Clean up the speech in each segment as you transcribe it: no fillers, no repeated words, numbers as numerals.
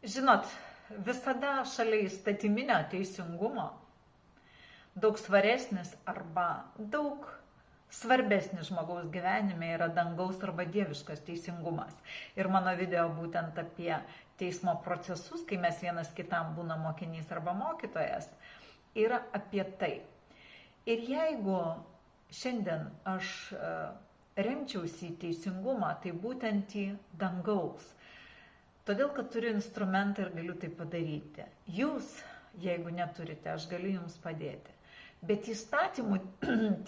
Žinot, visada šalia įstatyminio teisingumo daug svaresnis arba daug svarbesnis žmogaus gyvenime yra dangaus arba dieviškas teisingumas. Ir mano video būtent apie teismo procesus, kai mes vienas kitam būna mokinys arba mokytojas, yra apie tai. Ir jeigu šiandien aš remčiausi į teisingumą, tai būtent į dangaus. Todėl, kad turiu instrumentą ir galiu tai padaryti. Jūs, jeigu neturite, aš galiu jums padėti. Bet įstatymų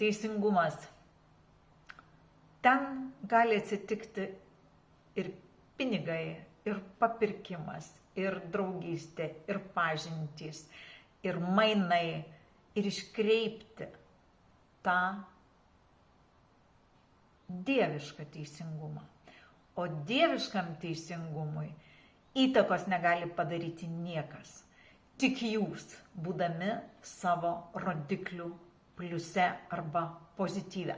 teisingumas, ten gali atsitikti ir pinigai, ir papirkimas, ir draugystė, ir pažintys, ir mainai, ir iškreipti tą dievišką teisingumą. O dieviškam teisingumui įtakos negali padaryti niekas. Tik jūs, būdami savo rodiklių pliuse arba pozityve.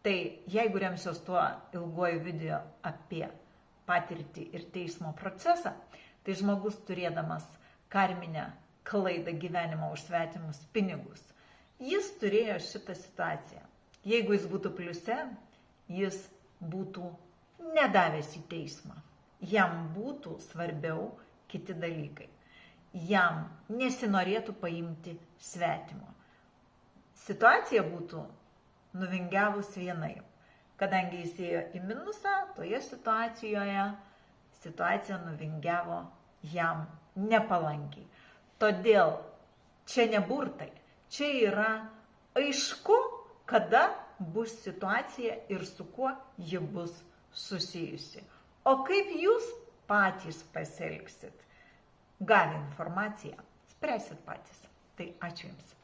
Tai jeigu remsiuos tuo ilguoju video apie patirtį ir teismo procesą, tai žmogus turėdamas karminę klaidą gyvenimo už svetimus pinigus, jis turėjo šitą situaciją. Jeigu jis būtų pliuse, jis būtų nedavęs į teismą. Jam būtų svarbiau kiti dalykai. Jam nesinorėtų paimti svetimo. Situacija būtų nuvingiavus vienaip. Kadangi jis ėjo į minusą, toje situacija nuvingiavo jam nepalankiai. Todėl čia ne burtai, čia yra aišku, kada bus situacija ir su kuo ji bus susijusi. O kaip jūs patys pasielgsit? Gavę informaciją, spręsit patys. Tai ačiū Jums.